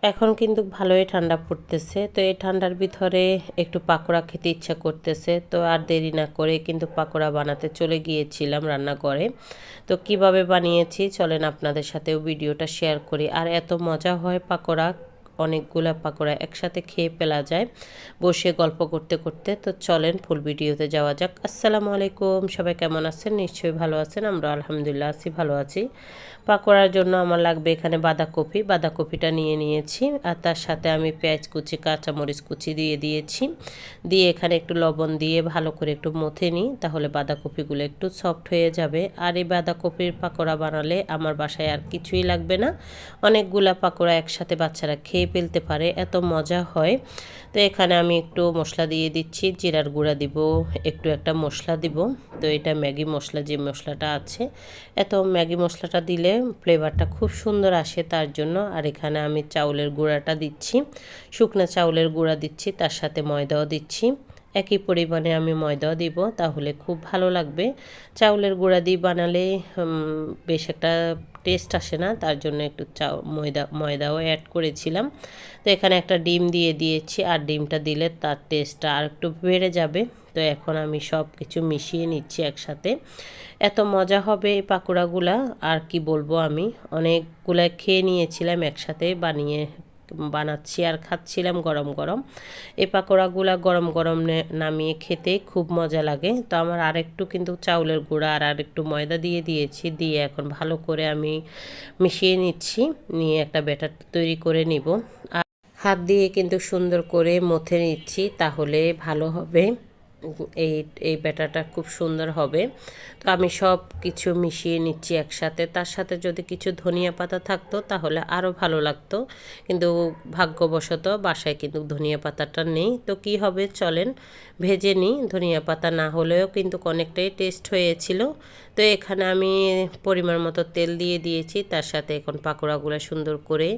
এখন কিন্তু ভালোই ঠান্ডা পড়তেছে, তো এই ঠান্ডার ভিতরে একটু পাকোড়া খেতে ইচ্ছা করতেছে। তো আর দেরি না করে কিন্তু পাকোড়া বানাতে চলে গিয়েছিলাম রান্নাঘরে। তো কিভাবে বানিয়েছি চলেন আপনাদের সাথেও ভিডিওটা শেয়ার করি। আর এত মজা হয় পাকোড়া, অনেকগুলা পাকোড়া একসাথে খেয়ে ফেলা যায় বসে গল্প করতে করতে। তো চলেন ফুল ভিডিওতে যাওয়া যাক। আসসালামু আলাইকুম, সবাই কেমন আছেন? নিশ্চয়ই ভালো আছেন। আমরা আলহামদুলিল্লাহ আছি, ভালো আছি। পাকোড়ার জন্য আমার লাগবে এখানে বাঁধাকপিটা নিয়ে নিয়েছি, আর তার সাথে আমি পেঁয়াজ কুচি কাঁচামরিচ কুচি দিয়ে দিয়েছি। দিয়ে এখানে একটু লবণ দিয়ে ভালো করে একটু মথে নিই, তাহলে বাঁধাকপিগুলো একটু সফট হয়ে যাবে। আর এই বাঁধাকপির পাকোড়া বানালে আমার বাসায় আর কিছুই লাগবে না, অনেকগুলা পাকোড়া একসাথে বাচ্চারা খেয়ে ফেলতে পারে, এত মজা হয়। তো এখানে আমি একটু মশলা দিয়ে দিচ্ছি, জিরার গুঁড়া দিব, একটু একটা মশলা দিব। তো এটা ম্যাগি মশলা, যে মশলাটা আছে, এত ম্যাগি মশলাটা দিলে ফ্লেভারটা খুব সুন্দর আসে তার জন্য। আর এখানে আমি চাউলের গুঁড়াটা দিচ্ছি, শুকনো চাউলের গুঁড়া দিচ্ছি, তার সাথে ময়দাও দিচ্ছি। একই পরিমাণে আমি ময়দাও দিব, তাহলে খুব ভালো লাগবে। চাউলের গুঁড়া দিয়ে বানালে বেশ একটা টেস্ট আসে না, তার জন্য একটু ময়দাও অ্যাড করেছিলাম। তো এখানে একটা ডিম দিয়ে দিয়েছি, আর ডিমটা দিলে তার টেস্টটা আর একটু বেড়ে যাবে। তো এখন আমি সব কিছু মিশিয়ে নিচ্ছি একসাথে। এত মজা হবে এই পাকোড়াগুলা, আর কি বলবো, আমি অনেকগুলা খেয়ে নিয়েছিলাম একসাথে বানাচ্ছি আর খাচ্ছিলাম গরম গরম। এই পাকোড়াগুলা গরম গরম নামিয়ে খেতে খুব মজা লাগে। তো আমার আরেকটু কিন্তু চাউলের গুঁড়া আর আরেকটু ময়দা দিয়ে দিয়েছি, দিয়ে এখন ভালো করে আমি মিশিয়ে নিচ্ছি, নিয়ে একটা ব্যাটার তৈরি করে নিব। আর হাত দিয়ে কিন্তু সুন্দর করে মথে নিচ্ছি, তাহলে ভালো হবে। এই এই ব্যাটারটা খুব সুন্দর হবে। তো আমি সব কিছু মিশিয়ে নিচ্ছি একসাথে, তার সাথে যদি কিছু ধনিয়া পাতা থাকতো তাহলে আরও ভালো লাগতো, কিন্তু ভাগ্যবশত বাসায় কিন্তু ধনিয়া পাতাটা নেই। তো কি হবে চলেন ভেজে নিই, ধনিয়া পাতা না হলেও কিন্তু অনেকটাই টেস্ট হয়েছিল। তো এখানে আমি পরিমাণ মতো তেল দিয়ে দিয়েছি, তার সাথে এখন পাকোড়াগুলো সুন্দর করে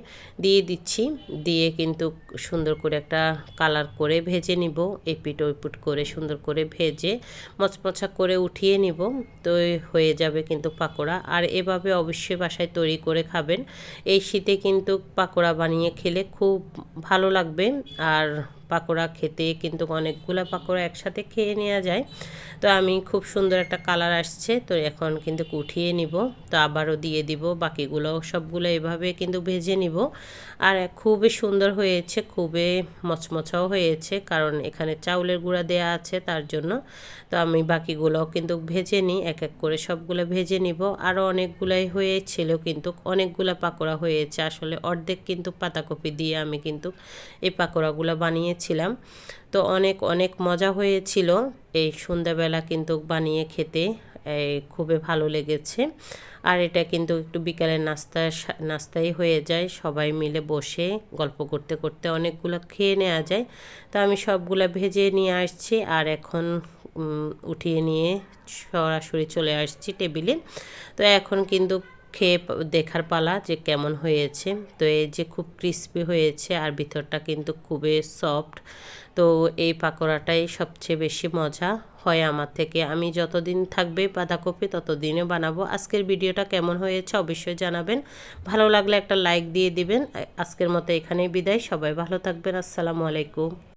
দিয়ে দিচ্ছি, দিয়ে কিন্তু সুন্দর করে একটা কালার করে ভেজে নিব, এপিট ওপিট করে সুন্দর করে ভেজে মচমচা করে উঠিয়ে নিব। তো হয়ে যাবে কিন্তু পাকোড়া। আর এভাবে অবশ্যই বাসায় তৈরি করে খাবেন, এই শীতে কিন্তু পাকোড়া বানিয়ে খেলে খুব ভালো লাগবে। আর পাকোড়া খেতে কিন্তু অনেকগুলো পাকোড়া একসাথে খেয়ে নেওয়া যায়। তো আমি খুব সুন্দর একটা কালার আসছে, তো এখন কিন্তু উঠিয়ে নিব। তো আবারও দিয়ে দিব, বাকিগুলো সবগুলো এভাবে কিন্তু ভেজে নিব। আর খুবই সুন্দর হয়েছে, খুবই মচমচাও হয়েছে, কারণ এখানে চাউলের গুঁড়া দেয়া আছে তার জন্য। তো আমি বাকিগুলোও কিন্তু ভেজে নিই, এক এক করে সবগুলো ভেজে নিব। আরও অনেকগুলাই হয়েছিল, কিন্তু অনেকগুলো পাকোড়া হয়েছে, আসলে অর্ধেক কিন্তু পাতাকপি দিয়ে আমি কিন্তু এই পাকোড়াগুলো বানিয়েছিলাম। তো অনেক অনেক মজা হয়েছিল, এই সন্ধ্যাবেলা কিন্তু বানিয়ে খেতে খুবই ভালো লেগেছে। আর এটা কিন্তু একটু বিকালের নাস্তাই হয়ে যায়, সবাই মিলে বসে গল্প করতে করতে অনেকগুলো খেয়ে নেওয়া যায়। তো আমি সবগুলো ভেজে নিয়ে আসছি, আর এখন উঠিয়ে নিয়ে সরাসরি চলে আসছি টেবিলে। তো এখন কিন্তু খেয়ে দেখার পালা যে কেমন হয়েছে। তো এই যে খুব ক্রিস্পি হয়েছে, আর ভিতরটা কিন্তু খুবই সফট। তো এই পাকোড়াটাই সবচেয়ে বেশি মজা হয় আমার থেকে। আমি যতদিন থাকবে বাঁধাকপি ততদিনে বানাবো। আজকের ভিডিওটা কেমন হয়েছে অবশ্যই জানাবেন, ভালো লাগলে একটা লাইক দিয়ে দিবেন। আজকের মতো এখানেই বিদায়, সবাই ভালো থাকবেন। আসসালামু আলাইকুম।